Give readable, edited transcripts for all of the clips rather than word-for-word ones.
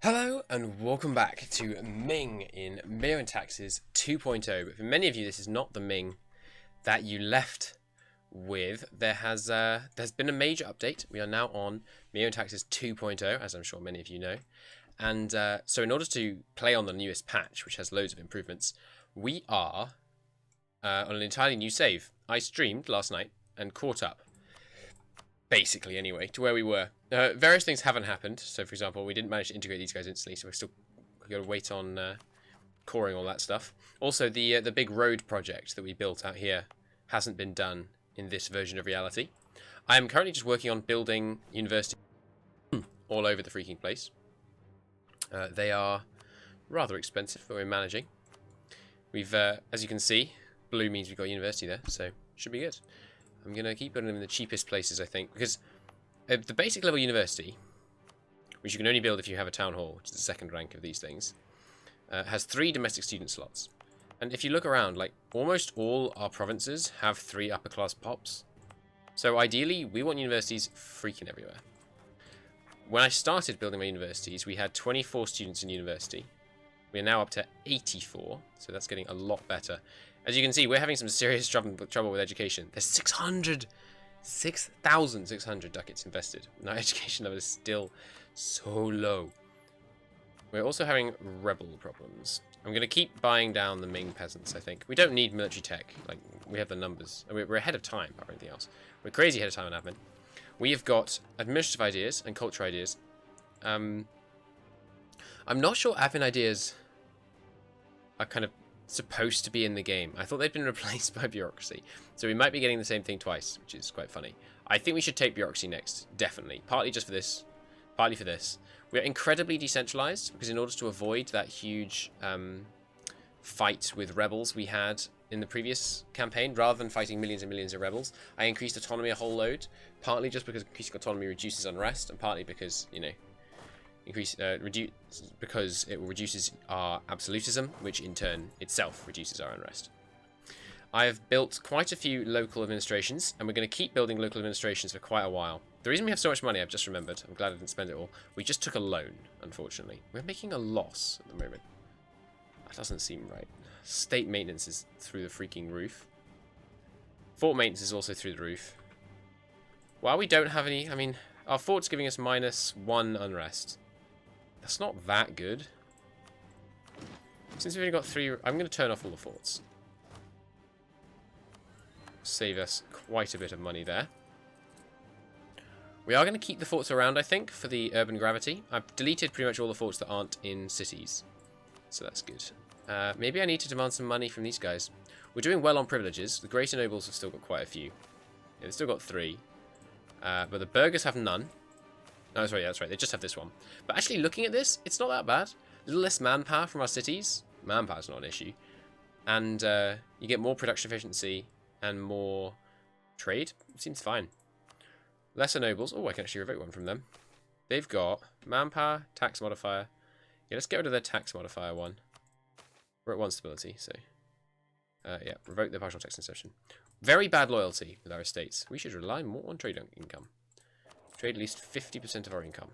Hello and welcome back to Ming in MEIOU and Taxes 2.0. But for many of you, this is not the Ming that you left with. There's been a major update. We are now on MEIOU and Taxes 2.0, as I'm sure many of you know. And so in order to play on the newest patch, which has loads of improvements, we are on an entirely new save. I streamed last night and caught up, basically anyway, to where we were. Various things haven't happened. So, for example, we didn't manage to integrate these guys instantly, so we're still got to wait on coring all that stuff. Also, the big road project that we built out here hasn't been done in this version of reality. I am currently just working on building universities all over the freaking place. They are rather expensive, but we're managing. We've, as you can see, blue means we've got a university there, so should be good. I'm going to keep putting them in the cheapest places, I think, because the basic level university, which you can only build if you have a town hall, which is the second rank of these things, has 3 domestic student slots. And if you look around, like, almost all our provinces have 3 upper class pops. So ideally, we want universities freaking everywhere. When I started building my universities, we had 24 students in university. We are now up to 84, so that's getting a lot better. As you can see, we're having some serious trouble with education. There's 6,600 ducats invested. And our education level is still so low. We're also having rebel problems. I'm going to keep buying down the Ming peasants, I think. We don't need military tech. Like, we have the numbers. We're ahead of time, or anything else. We're crazy ahead of time on admin. We have got administrative ideas and culture ideas. I'm not sure admin ideas are kind of supposed to be in the game. I thought they'd been replaced by bureaucracy. So we might be getting the same thing twice, which is quite funny. I think we should take bureaucracy next, definitely. Partly just for this, partly for this. We're incredibly decentralized, because in order to avoid that huge fight with rebels we had in the previous campaign, rather than fighting millions and millions of rebels, I increased autonomy a whole load. Partly just because increasing autonomy reduces unrest, and partly because, you know, because it reduces our absolutism, which in turn itself reduces our unrest. I have built quite a few local administrations, and we're going to keep building local administrations for quite a while. The reason we have so much money, I've just remembered, I'm glad I didn't spend it all, we just took a loan, unfortunately. We're making a loss at the moment. That doesn't seem right. State maintenance is through the freaking roof. Fort maintenance is also through the roof. While we don't have any, I mean, our fort's giving us -1 unrest. That's not that good. Since we've only got 3, I'm going to turn off all the forts. Save us quite a bit of money there. We are going to keep the forts around, I think, for the urban gravity. I've deleted pretty much all the forts that aren't in cities. So that's good. Maybe I need to demand some money from these guys. We're doing well on privileges. The greater nobles have still got quite a few. Yeah, they've still got 3. But the burghers have none. No, that's right, that's right. They just have this one. But actually, looking at this, it's not that bad. A little less manpower from our cities. Manpower's not an issue. And you get more production efficiency and more trade. Seems fine. Lesser nobles. Oh, I can actually revoke one from them. They've got manpower, tax modifier. Yeah, let's get rid of their tax modifier one. We're at 1 stability, so... yeah, revoke the partial tax concession. Very bad loyalty with our estates. We should rely more on trade income. Trade at least 50% of our income.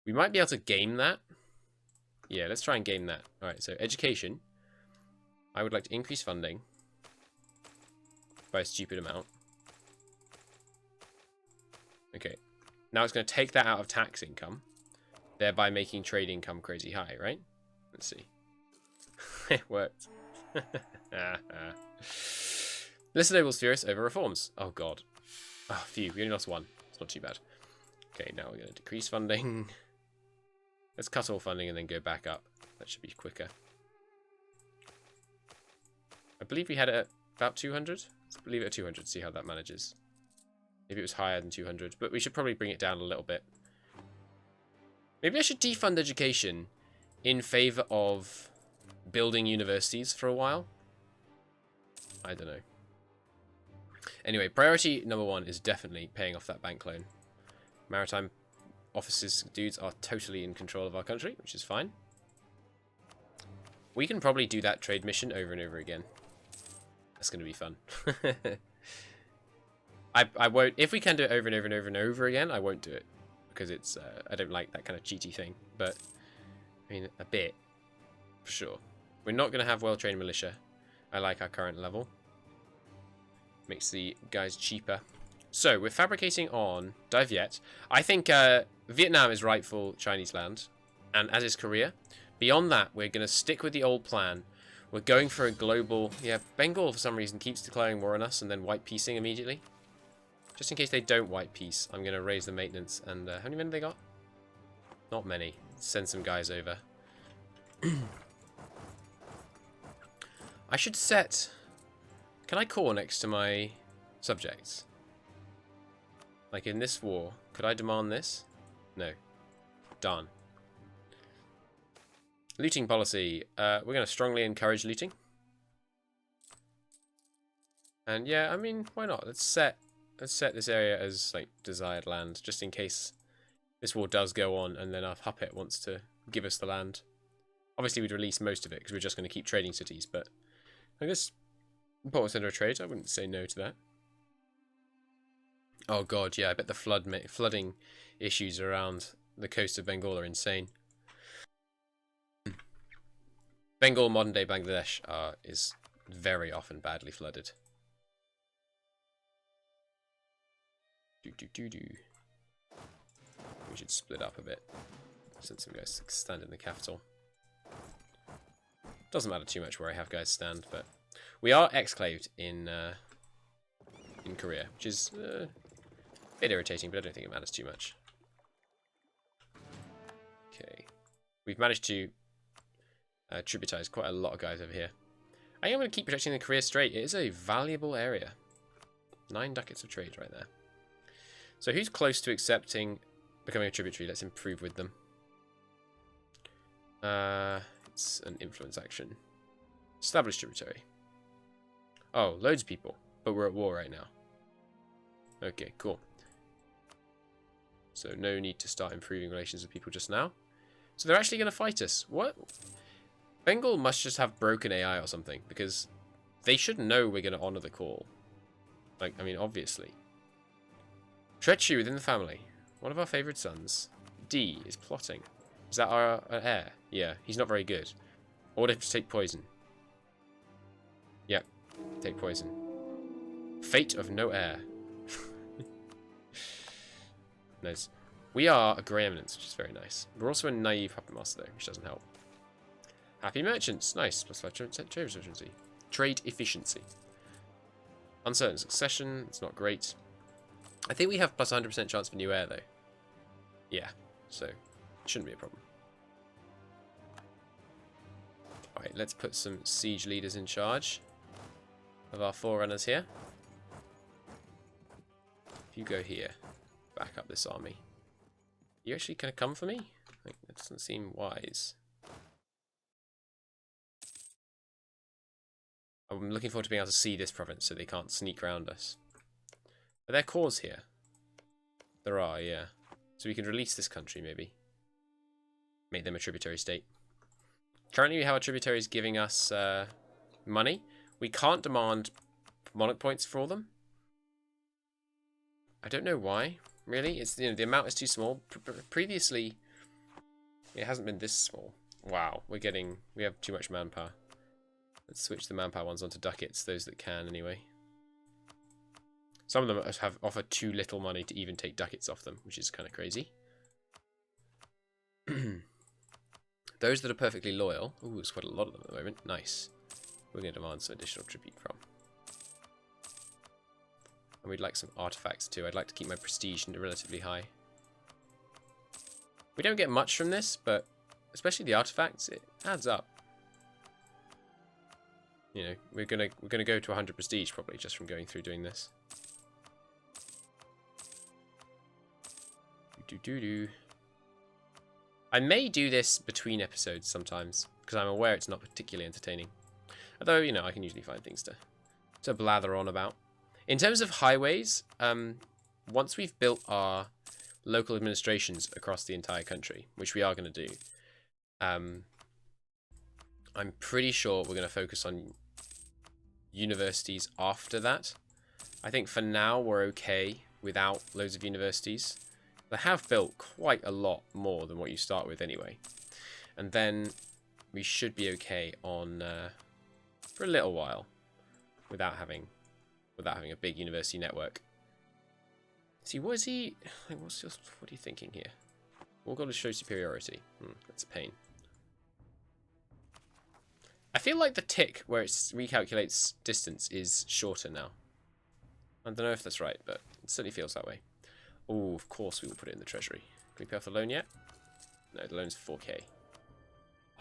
We might be able to game that. Yeah, let's try and game that. Alright, so education. I would like to increase funding by a stupid amount. Okay. Now it's going to take that out of tax income, thereby making trade income crazy high, right? Let's see. It worked. Listen, nobles furious over reforms. Oh god. Oh, phew, we only lost 1. It's not too bad. Okay, now we're going to decrease funding. Let's cut all funding and then go back up. That should be quicker. I believe we had it at about 200. Let's leave it at 200, see how that manages. Maybe it was higher than 200, but we should probably bring it down a little bit. Maybe I should defund education in favour of building universities for a while. I don't know. Anyway, priority number 1 is definitely paying off that bank loan. Maritime officers dudes are totally in control of our country, which is fine. We can probably do that trade mission over and over again. That's going to be fun. I won't... If we can do it over and over and over and over again, I won't do it. because it's I don't like that kind of cheaty thing, but I mean a bit for sure. We're not going to have well-trained militia. I like our current level. Makes the guys cheaper. So we're fabricating on Diviet. I think Vietnam is rightful Chinese land, and as is Korea. Beyond that, we're going to stick with the old plan. We're going for a global... Yeah, Bengal, for some reason, keeps declaring war on us and then white piecing immediately. Just in case they don't white piece, I'm going to raise the maintenance. And how many men have they got? Not many. Send some guys over. I should set... Can I core next to my subjects? Like in this war, could I demand this? No. Darn. Looting policy. We're going to strongly encourage looting. And yeah, I mean, why not? Let's set this area as like desired land, just in case this war does go on and then our puppet wants to give us the land. Obviously, we'd release most of it because we're just going to keep trading cities, but I guess important center of trade, I wouldn't say no to that. Oh god, yeah, I bet the flooding issues around the coast of Bengal are insane. Bengal, modern-day Bangladesh, is very often badly flooded. We should split up a bit. Send some guys to stand in the capital. Doesn't matter too much where I have guys stand, but we are exclaved in Korea, which is a bit irritating, but I don't think it matters too much. Okay, we've managed to tributize quite a lot of guys over here. I am going to keep protecting the Korea Strait. It is a valuable area. 9 ducats of trade right there. So who's close to accepting becoming a tributary? Let's improve with them. It's an influence action. Establish tributary. Oh, loads of people. But we're at war right now. Okay, cool. So no need to start improving relations with people just now. So they're actually going to fight us. What? Bengal must just have broken AI or something, because they should know we're going to honor the call. Like, I mean, obviously. Treachery within the family. One of our favourite sons. D is plotting. Is that our heir? Yeah, he's not very good. Order to take poison. Yep, take poison. Fate of no heir. Nice. We are a grey eminence, which is very nice. We're also a naive puppet master, though, which doesn't help. Happy merchants. Nice. Plus 5 trade efficiency. Trade efficiency. Uncertain succession. It's not great. I think we have plus 100% chance for new heir, though. Yeah, so it shouldn't be a problem. Alright, let's put some siege leaders in charge of our forerunners here. If you go here, back up this army. You actually gonna come for me? Like, that doesn't seem wise. I'm looking forward to being able to see this province so they can't sneak around us. Are there cores here? There are, yeah. So we can release this country, maybe. Make them a tributary state. Currently we have our tributaries giving us money. We can't demand monarch points for them. I don't know why, really. It's, you know, the amount is too small. Previously, it hasn't been this small. Wow, we have too much manpower. Let's switch the manpower ones onto ducats, those that can anyway. Some of them have offered too little money to even take ducats off them, which is kind of crazy. Those that are perfectly loyal. Ooh, there's quite a lot of them at the moment. Nice. We're going to demand some additional tribute from. And we'd like some artifacts too. I'd like to keep my prestige relatively high. We don't get much from this, but especially the artifacts, it adds up. You know, we're gonna go to 100 prestige probably just from going through doing this. I may do this between episodes sometimes, because I'm aware it's not particularly entertaining. Although, you know, I can usually find things to blather on about. In terms of highways, once we've built our local administrations across the entire country, which we are going to do, I'm pretty sure we're going to focus on universities after that. I think for now we're okay without loads of universities. They have built quite a lot more than what you start with anyway. And then we should be okay on for a little while without having a big university network. See, what is he? What are you thinking here? We'll go to show superiority. That's a pain. I feel like the tick where it recalculates distance is shorter now. I don't know if that's right, but it certainly feels that way. Oh, of course we will put it in the treasury. Can we pay off the loan yet? No, the loan's 4k.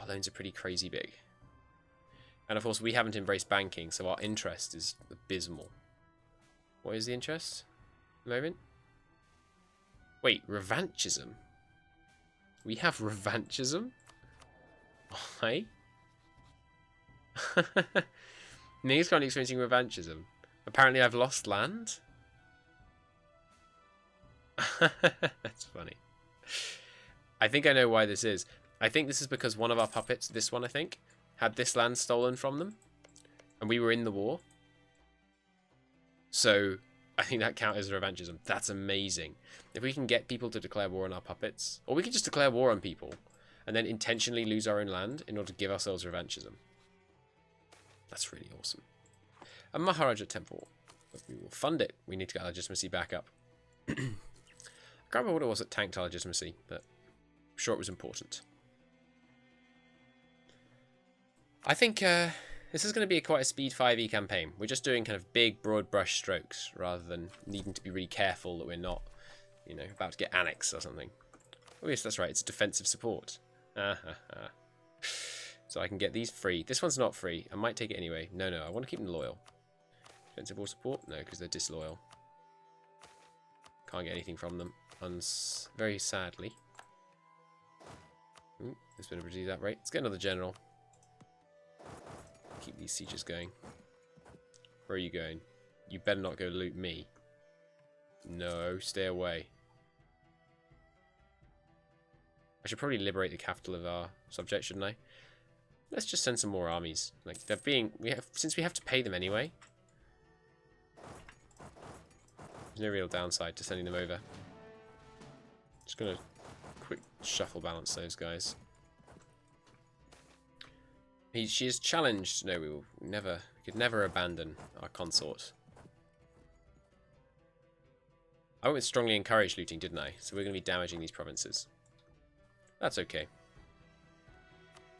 Our loans are pretty crazy big. And of course we haven't embraced banking, so our interest is abysmal. What is the interest at the moment? Wait, revanchism? We have revanchism? Why? Ming's currently experiencing revanchism. Apparently I've lost land? That's funny. I think I know why this is. I think this is because one of our puppets, this one I think, had this land stolen from them. And we were in the war. So I think that counts as revanchism. That's amazing. If we can get people to declare war on our puppets, or we can just declare war on people and then intentionally lose our own land in order to give ourselves revanchism. That's really awesome. A Maharaja temple. But we will fund it. We need to get our legitimacy back up. I can't remember what it was that tanked our legitimacy, but I'm sure it was important. I think this is going to be quite a speed 5e campaign. We're just doing kind of big, broad brush strokes rather than needing to be really careful that we're not, you know, about to get annexed or something. Oh yes, that's right. It's defensive support. So I can get these free. This one's not free. I might take it anyway. No, I want to keep them loyal. Defensive war support? No, because they're disloyal. Can't get anything from them. Very sadly. Ooh, there's been able to do that, right? Let's get another general. Keep these sieges going. Where are you going? You better not go loot me. No, stay away. I should probably liberate the capital of our subject, shouldn't I? Let's just send some more armies. Like they're being, since we have to pay them anyway. There's no real downside to sending them over. Just gonna quick shuffle balance those guys. She is challenged. No, we could never abandon our consort. I went strongly encourage looting, didn't I? So we're going to be damaging these provinces. That's okay.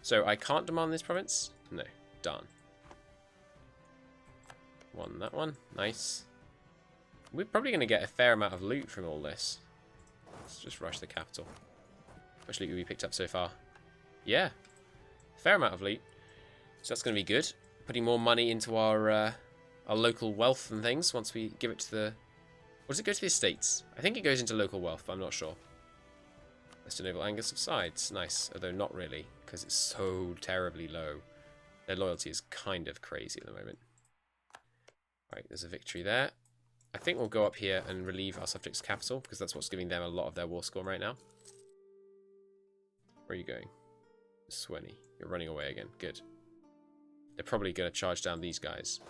So I can't demand this province? No. Darn. That one. Nice. We're probably going to get a fair amount of loot from all this. Let's just rush the capital. How much loot have we picked up so far? Yeah. Fair amount of loot. So that's going to be good. Putting more money into our local wealth and things once we give it to the... Or does it go to the estates? I think it goes into local wealth, but I'm not sure. Western naval anger subsides. Nice. Although not really, because it's so terribly low. Their loyalty is kind of crazy at the moment. Right, there's a victory there. I think we'll go up here and relieve our subjects' capital, because that's what's giving them a lot of their war score right now. Where are you going? Swenny. You're running away again. Good. They're probably going to charge down these guys.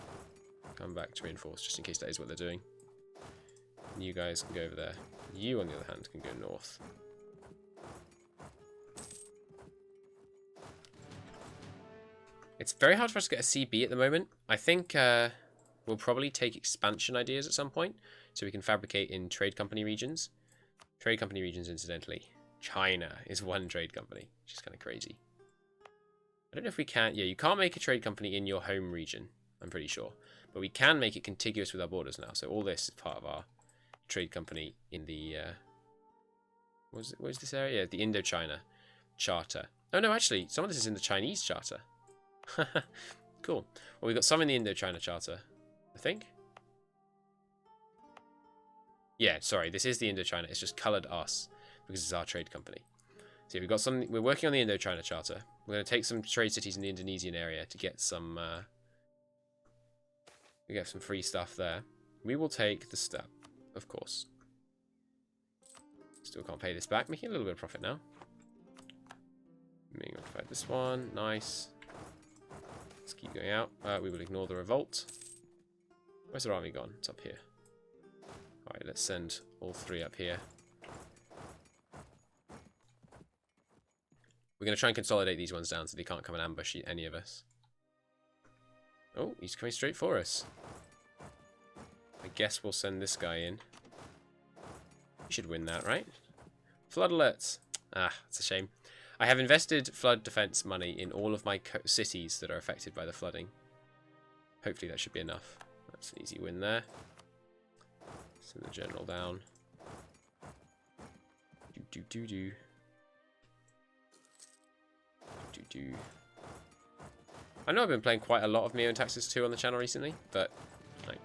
Come back to reinforce, just in case that is what they're doing. And you guys can go over there. You, on the other hand, can go north. It's very hard for us to get a CB at the moment. I think we'll probably take expansion ideas at some point, so we can fabricate in trade company regions. Trade company regions, incidentally. China is one trade company, which is kind of crazy. I don't know if we can... Yeah, you can't make a trade company in your home region, I'm pretty sure. But we can make it contiguous with our borders now. So all this is part of our trade company in the... what is this area? Yeah, the Indochina Charter. Oh, no, actually, some of this is in the Chinese Charter. Cool. Well, we've got some in the Indochina Charter, I think. Yeah, sorry, this is the Indochina. It's just coloured us because it's our trade company. So we've got some. We're working on the Indochina Charter. We're going to take some trade cities in the Indonesian area to get some. We get some free stuff there. We will take the step, of course. Still can't pay this back. Making a little bit of profit now. Ming will fight this one. Nice. Let's keep going out. We will ignore the revolt. Where's our army gone? It's up here. Alright, let's send all three up here. We're going to try and consolidate these ones down so they can't come and ambush any of us. Oh, he's coming straight for us. I guess we'll send this guy in. We should win that, right? Flood alerts. Ah, it's a shame. I have invested flood defense money in all of my cities that are affected by the flooding. Hopefully that should be enough. That's an easy win there. Send the general down. Do. I know I've been playing quite a lot of MEIOU and Taxes 2 on the channel recently, but like,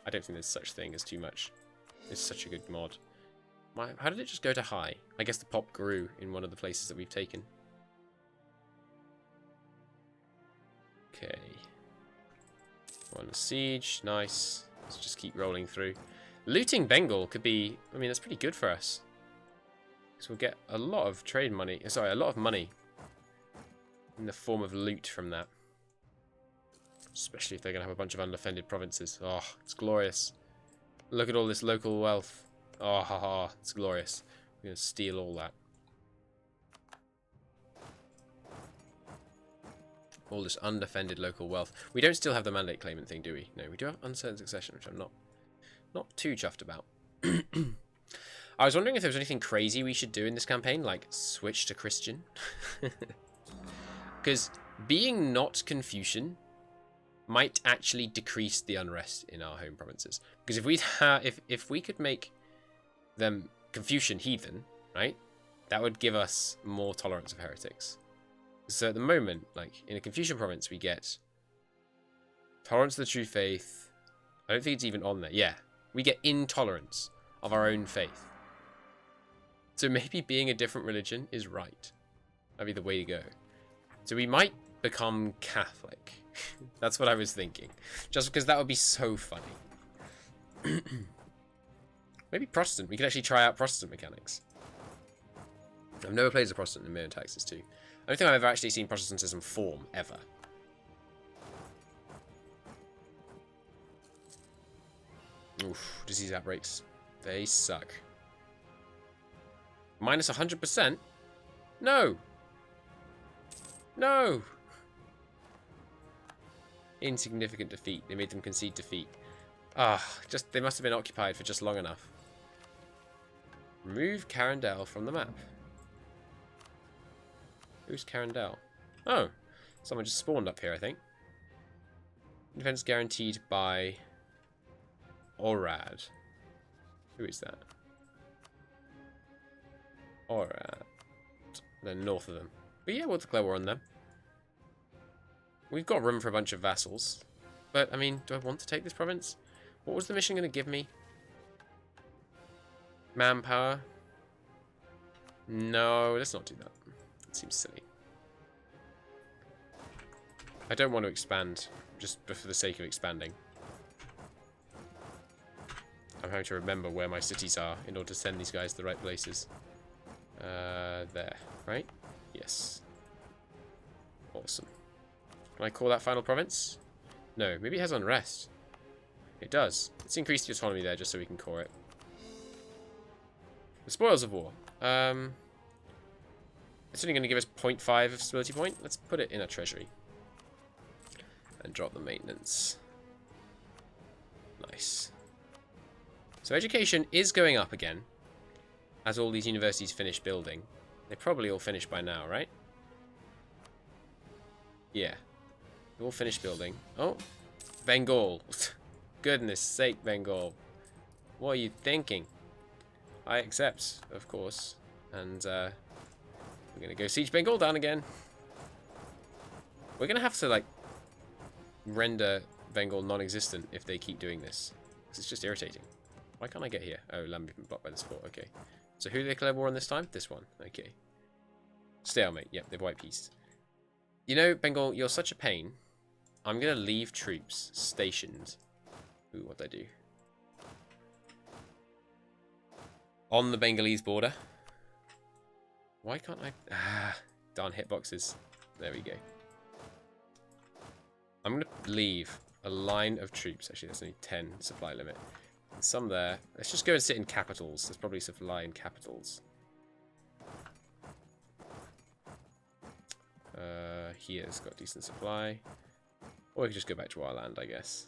I don't think there's such thing as too much. It's such a good mod. How did it just go to high? I guess the pop grew in one of the places that we've taken. Okay. One siege, nice. Let's just keep rolling through. Looting Bengal could be, I mean, that's pretty good for us. Because we'll get a lot of trade money, sorry, a lot of money in the form of loot from that. Especially if they're going to have a bunch of undefended provinces. Oh, it's glorious. Look at all this local wealth. Oh, haha, it's glorious. We're going to steal all that. All this undefended local wealth. We don't still have the mandate claimant thing, do we? No, we do have uncertain succession, which I'm not too chuffed about. I was wondering if there was anything crazy we should do in this campaign, like switch to Christian. Because being not Confucian might actually decrease the unrest in our home provinces. Because if we could make them Confucian heathen, right, that would give us more tolerance of heretics. So at the moment, like in a Confucian province, we get tolerance of the true faith. I don't think it's even on there. Yeah, we get intolerance of our own faith. So maybe being a different religion is right. That'd be the way to go. So we might become Catholic. That's what I was thinking. Just because that would be so funny. Maybe Protestant. We could actually try out Protestant mechanics. I've never played as a Protestant in MEIOU and Taxes 2. I don't think I've ever actually seen Protestantism form, ever. Oof, disease outbreaks. They suck. Minus 100%? No! No! Insignificant defeat. They made them concede defeat. Ah, they must have been occupied for just long enough. Remove Carindel from the map. Who's Carindel? Oh, someone just spawned up here, I think. Defense guaranteed by Orad. Who is that? Orad. They're north of them. But yeah, we'll declare war on them. We've got room for a bunch of vassals. But, I mean, do I want to take this province? What was the mission going to give me? Manpower? No, let's not do that. It seems silly. I don't want to expand, just for the sake of expanding. I'm having to remember where my cities are in order to send these guys to the right places. There, right? Yes. Awesome. Can I call that final province? No, maybe it has unrest. It does. Let's increase the autonomy there just so we can core it. The spoils of war. It's only going to give us 0.5 of stability point. Let's put it in a treasury. And drop the maintenance. Nice. So education is going up again. As all these universities finish building. They probably all finished by now, right? Yeah. They all finished building. Oh. Bengal. Goodness sake, Bengal. What are you thinking? I accept, of course. And we're going to go siege Bengal down again. We're going to have to, like, render Bengal non-existent if they keep doing this. Because it's just irritating. Why can't I get here? Oh, land has been blocked by this fort. Okay. So who do they declare war on this time? This one. Okay. Stalemate. Yep, they've white peace. You know, Bengal, you're such a pain. I'm going to leave troops stationed. Ooh, what'd I do? On the Bengalese border. Why can't I? Ah, darn hitboxes. There we go. I'm going to leave a line of troops. Actually, there's only 10 supply limit. And some there. Let's just go and sit in capitals. There's probably supply in capitals. here's got decent supply. Or we could just go back to our land, I guess.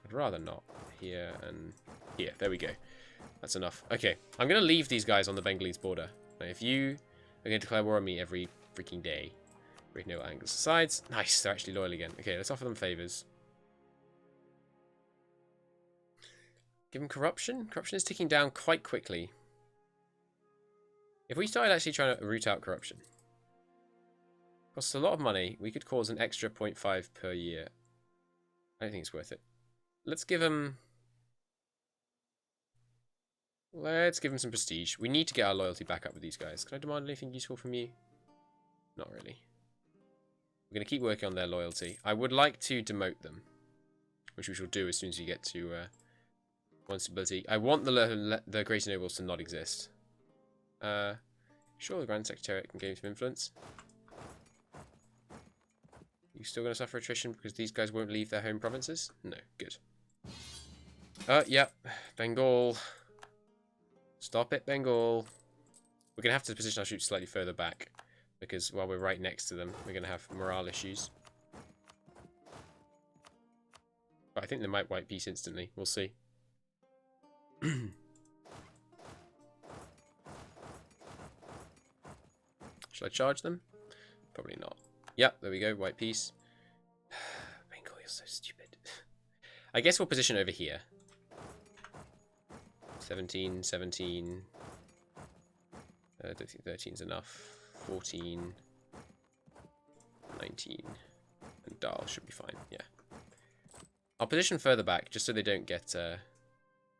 I'd rather not. Here and here. There we go. That's enough. Okay, I'm going to leave these guys on the Bengalese border. Now, if you are going to declare war on me every freaking day, break no angles sides. Nice, they're actually loyal again. Okay, let's offer them favors. Give them corruption. Corruption is ticking down quite quickly. If we started actually trying to root out corruption, costs a lot of money. We could cause an extra 0.5 per year. I don't think it's worth it. Let's give them... Let's give them some prestige. We need to get our loyalty back up with these guys. Can I demand anything useful from you? Not really. We're going to keep working on their loyalty. I would like to demote them, which we shall do as soon as we get to one stability. I want the Greater Nobles to not exist. Sure, the Grand Secretariat can gain some influence. You still going to suffer attrition because these guys won't leave their home provinces? No, good. Yep. Bengal. Stop it, Bengal. We're going to have to position our troops slightly further back because while we're right next to them, we're going to have morale issues. But I think they might wipe peace instantly. We'll see. Should I charge them? Probably not. Yep, there we go. White peace. Bengal, you're so stupid. I guess we'll position over here. 17, 17. I don't think 13 is enough. 14. 19. And Dal should be fine, yeah. I'll position further back, just so they don't get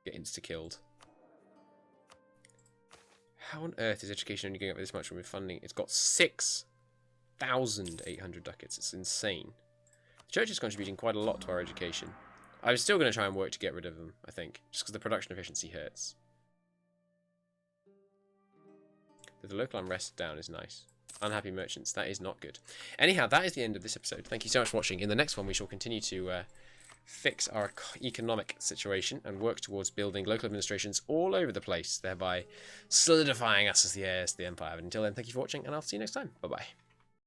insta-killed. How on earth is education only going up this much when we're funding? It's got 6,800 ducats. It's insane. The church is contributing quite a lot to our education. I'm still going to try and work to get rid of them, I think, just because the production efficiency hurts. The local unrest down is nice. Unhappy merchants, that is not good. Anyhow, that is the end of this episode. Thank you so much for watching. In the next one, we shall continue to fix our economic situation and work towards building local administrations all over the place, thereby solidifying us as the heirs to the empire. But until then, thank you for watching, and I'll see you next time. Bye-bye.